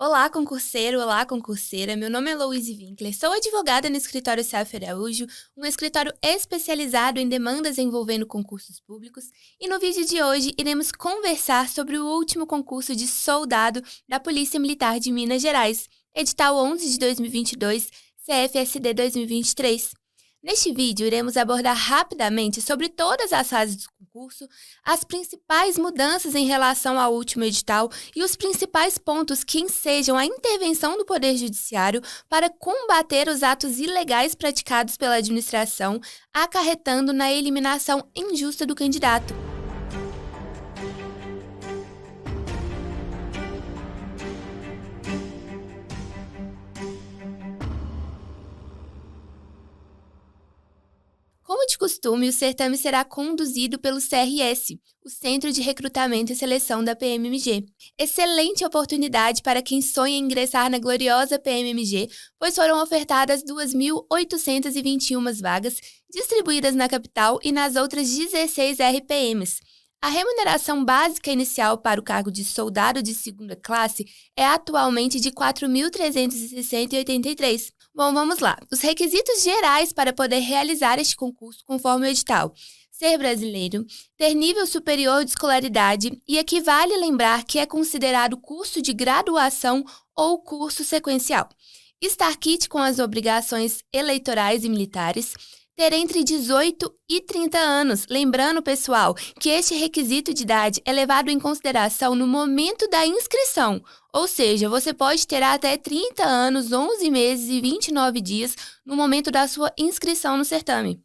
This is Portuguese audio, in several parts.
Olá, concurseiro! Olá, concurseira! Meu nome é Louise Winkler, sou advogada no escritório Safra Araújo, um escritório especializado em demandas envolvendo concursos públicos, e no vídeo de hoje iremos conversar sobre o último concurso de soldado da Polícia Militar de Minas Gerais, edital 11 de 2022, CFSD 2023. Neste vídeo, iremos abordar rapidamente sobre todas as fases do concurso, as principais mudanças em relação ao último edital e os principais pontos que ensejam a intervenção do Poder Judiciário para combater os atos ilegais praticados pela administração, acarretando na eliminação injusta do candidato. Como de costume, o certame será conduzido pelo CRS, o Centro de Recrutamento e Seleção da PMMG. Excelente oportunidade para quem sonha em ingressar na gloriosa PMMG, pois foram ofertadas 2.821 vagas, distribuídas na capital e nas outras 16 RPMs. A remuneração básica inicial para o cargo de soldado de segunda classe é atualmente de R$ 4.360,83. Bom, vamos lá. Os requisitos gerais para poder realizar este concurso conforme o edital: ser brasileiro, ter nível superior de escolaridade e aqui vale lembrar que é considerado curso de graduação ou curso sequencial, estar quite com as obrigações eleitorais e militares, ter entre 18 e 30 anos. Lembrando, pessoal, que este requisito de idade é levado em consideração no momento da inscrição, ou seja, você pode ter até 30 anos, 11 meses e 29 dias no momento da sua inscrição no certame.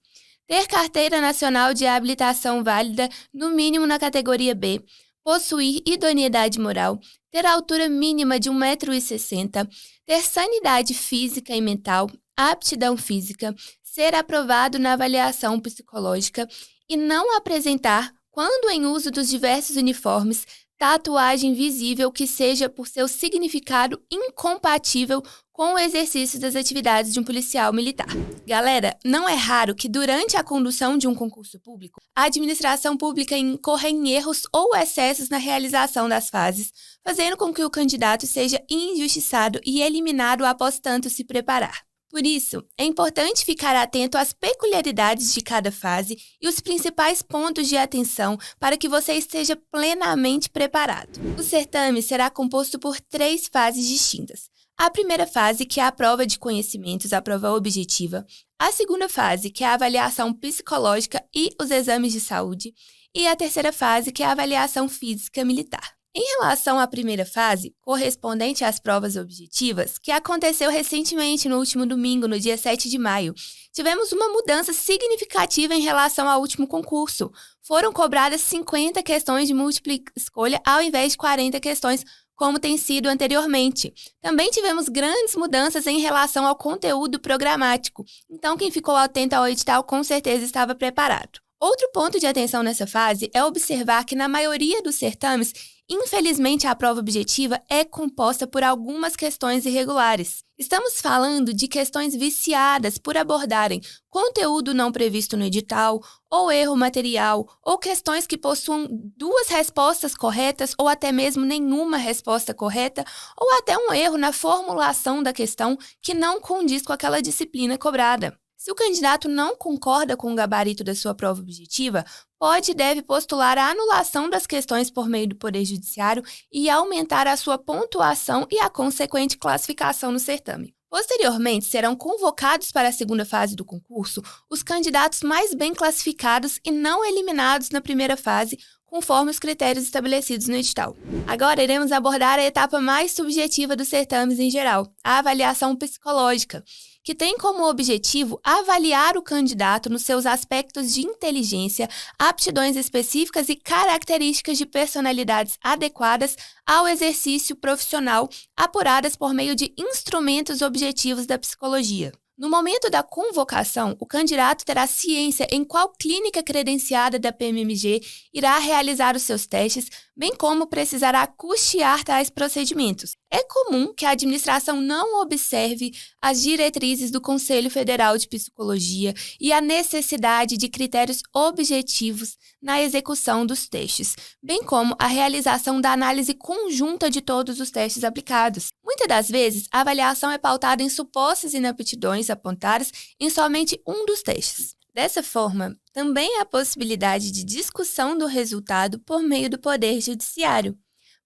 Ter carteira nacional de habilitação válida, no mínimo na categoria B, possuir idoneidade moral, ter altura mínima de 1,60 m, ter sanidade física e mental, aptidão física, ser aprovado na avaliação psicológica e não apresentar, quando em uso dos diversos uniformes, tatuagem visível que seja por seu significado incompatível com o exercício das atividades de um policial militar. Galera, não é raro que durante a condução de um concurso público, a administração pública incorra em erros ou excessos na realização das fases, fazendo com que o candidato seja injustiçado e eliminado após tanto se preparar. Por isso, é importante ficar atento às peculiaridades de cada fase e os principais pontos de atenção para que você esteja plenamente preparado. O certame será composto por 3 fases distintas. A primeira fase, que é a prova de conhecimentos, a prova objetiva. A segunda fase, que é a avaliação psicológica e os exames de saúde. E a terceira fase, que é a avaliação física militar. Em relação à primeira fase, correspondente às provas objetivas, que aconteceu recentemente no último domingo, no dia 7 de maio, tivemos uma mudança significativa em relação ao último concurso. Foram cobradas 50 questões de múltipla escolha ao invés de 40 questões, como tem sido anteriormente. Também tivemos grandes mudanças em relação ao conteúdo programático, então quem ficou atento ao edital com certeza estava preparado. Outro ponto de atenção nessa fase é observar que na maioria dos certames, infelizmente, a prova objetiva é composta por algumas questões irregulares. Estamos falando de questões viciadas por abordarem conteúdo não previsto no edital, ou erro material, ou questões que possuam 2 respostas corretas, ou até mesmo nenhuma resposta correta, ou até um erro na formulação da questão que não condiz com aquela disciplina cobrada. Se o candidato não concorda com o gabarito da sua prova objetiva, pode e deve postular a anulação das questões por meio do Poder Judiciário e aumentar a sua pontuação e a consequente classificação no certame. Posteriormente, serão convocados para a segunda fase do concurso os candidatos mais bem classificados e não eliminados na primeira fase, conforme os critérios estabelecidos no edital. Agora iremos abordar a etapa mais subjetiva dos certames em geral, a avaliação psicológica, que tem como objetivo avaliar o candidato nos seus aspectos de inteligência, aptidões específicas e características de personalidades adequadas ao exercício profissional, apuradas por meio de instrumentos objetivos da psicologia. No momento da convocação, o candidato terá ciência em qual clínica credenciada da PMMG irá realizar os seus testes, bem como precisará custear tais procedimentos. É comum que a administração não observe as diretrizes do Conselho Federal de Psicologia e a necessidade de critérios objetivos na execução dos testes, bem como a realização da análise conjunta de todos os testes aplicados. Muitas das vezes, a avaliação é pautada em supostas inaptidões apontadas em somente um dos testes. Dessa forma, também há a possibilidade de discussão do resultado por meio do Poder Judiciário.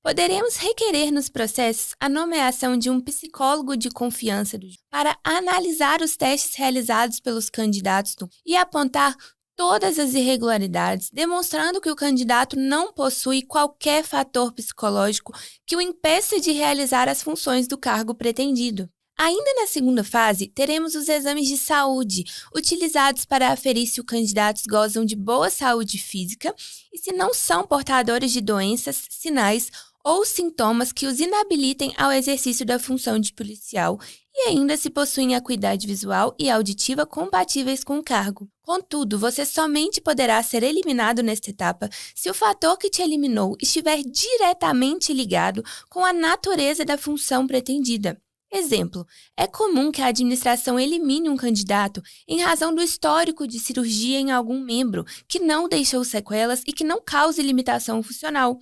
Poderemos requerer nos processos a nomeação de um psicólogo de confiança do juiz para analisar os testes realizados pelos candidatos e apontar todas as irregularidades, demonstrando que o candidato não possui qualquer fator psicológico que o impeça de realizar as funções do cargo pretendido. Ainda na segunda fase, teremos os exames de saúde, utilizados para aferir se os candidatos gozam de boa saúde física e se não são portadores de doenças, sinais ou sintomas que os inabilitem ao exercício da função de policial e ainda se possuem acuidade visual e auditiva compatíveis com o cargo. Contudo, você somente poderá ser eliminado nesta etapa se o fator que te eliminou estiver diretamente ligado com a natureza da função pretendida. Exemplo, é comum que a administração elimine um candidato em razão do histórico de cirurgia em algum membro que não deixou sequelas e que não cause limitação funcional,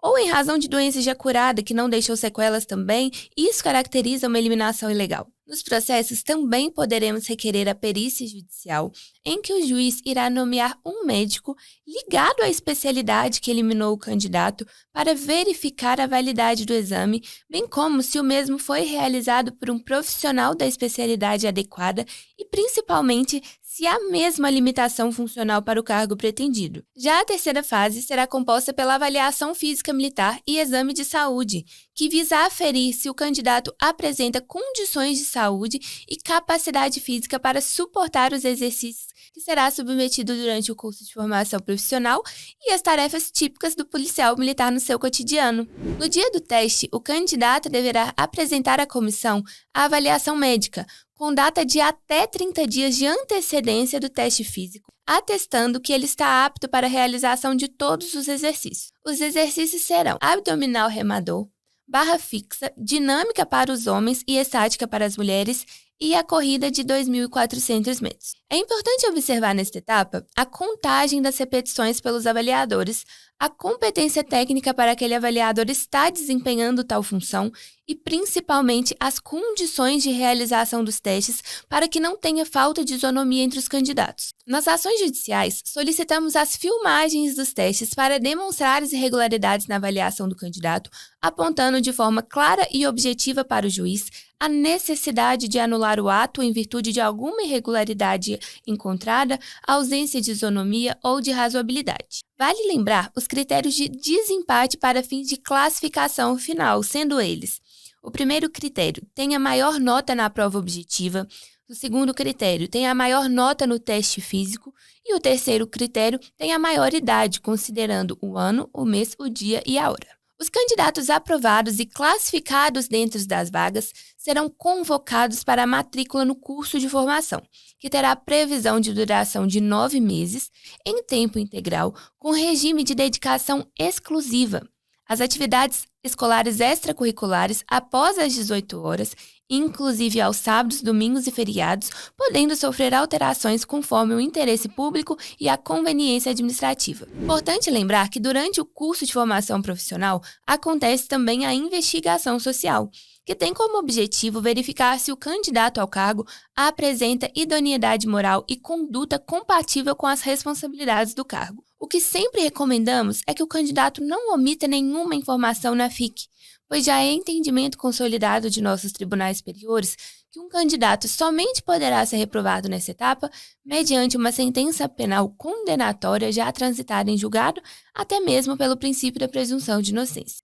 ou em razão de doença já curada que não deixou sequelas também, e isso caracteriza uma eliminação ilegal. Nos processos também poderemos requerer a perícia judicial, em que o juiz irá nomear um médico ligado à especialidade que eliminou o candidato para verificar a validade do exame, bem como se o mesmo foi realizado por um profissional da especialidade adequada e, principalmente, se há mesmo a limitação funcional para o cargo pretendido. Já a terceira fase será composta pela avaliação física militar e exame de saúde, que visa aferir se o candidato apresenta condições de saúde e capacidade física para suportar os exercícios que será submetido durante o curso de formação profissional e as tarefas típicas do policial militar no seu cotidiano. No dia do teste, o candidato deverá apresentar à comissão a avaliação médica, com data de até 30 dias de antecedência do teste físico, atestando que ele está apto para a realização de todos os exercícios. Os exercícios serão abdominal remador, barra fixa, dinâmica para os homens e estática para as mulheres e a corrida de 2.400 metros. É importante observar nesta etapa a contagem das repetições pelos avaliadores, a competência técnica para aquele avaliador estar desempenhando tal função e, principalmente, as condições de realização dos testes para que não tenha falta de isonomia entre os candidatos. Nas ações judiciais, solicitamos as filmagens dos testes para demonstrar as irregularidades na avaliação do candidato, apontando de forma clara e objetiva para o juiz a necessidade de anular o ato em virtude de alguma irregularidade encontrada, ausência de isonomia ou de razoabilidade. Vale lembrar os critérios de desempate para fins de classificação final, sendo eles: o primeiro critério tem a maior nota na prova objetiva, o segundo critério tem a maior nota no teste físico e o terceiro critério tem a maior idade, considerando o ano, o mês, o dia e a hora. Os candidatos aprovados e classificados dentro das vagas serão convocados para a matrícula no curso de formação, que terá previsão de duração de 9 meses, em tempo integral, com regime de dedicação exclusiva. As atividades escolares extracurriculares após as 18 horas, inclusive aos sábados, domingos e feriados, podendo sofrer alterações conforme o interesse público e a conveniência administrativa. Importante lembrar que durante o curso de formação profissional acontece também a investigação social, que tem como objetivo verificar se o candidato ao cargo apresenta idoneidade moral e conduta compatível com as responsabilidades do cargo. O que sempre recomendamos é que o candidato não omita nenhuma informação na FIC, pois já é entendimento consolidado de nossos tribunais superiores que um candidato somente poderá ser reprovado nessa etapa mediante uma sentença penal condenatória já transitada em julgado, até mesmo pelo princípio da presunção de inocência.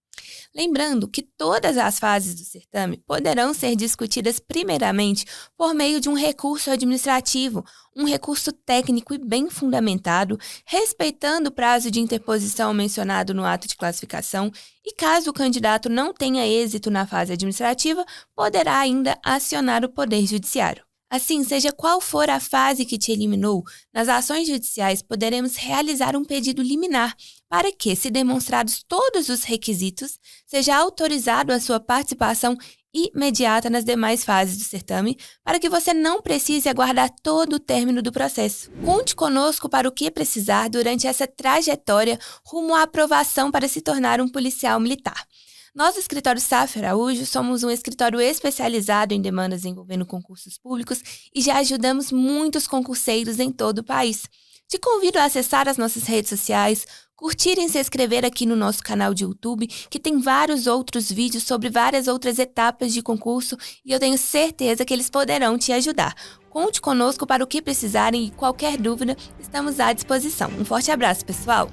Lembrando que todas as fases do certame poderão ser discutidas primeiramente por meio de um recurso administrativo, um recurso técnico e bem fundamentado, respeitando o prazo de interposição mencionado no ato de classificação, e caso o candidato não tenha êxito na fase administrativa, poderá ainda acionar o Poder Judiciário. Assim, seja qual for a fase que te eliminou, nas ações judiciais poderemos realizar um pedido liminar para que, se demonstrados todos os requisitos, seja autorizado a sua participação imediata nas demais fases do certame, para que você não precise aguardar todo o término do processo. Conte conosco para o que precisar durante essa trajetória rumo à aprovação para se tornar um policial militar. Nós, do Escritório Safra Araújo, somos um escritório especializado em demandas envolvendo concursos públicos e já ajudamos muitos concurseiros em todo o país. Te convido a acessar as nossas redes sociais, curtir e se inscrever aqui no nosso canal de YouTube, que tem vários outros vídeos sobre várias outras etapas de concurso e eu tenho certeza que eles poderão te ajudar. Conte conosco para o que precisarem e qualquer dúvida, estamos à disposição. Um forte abraço, pessoal!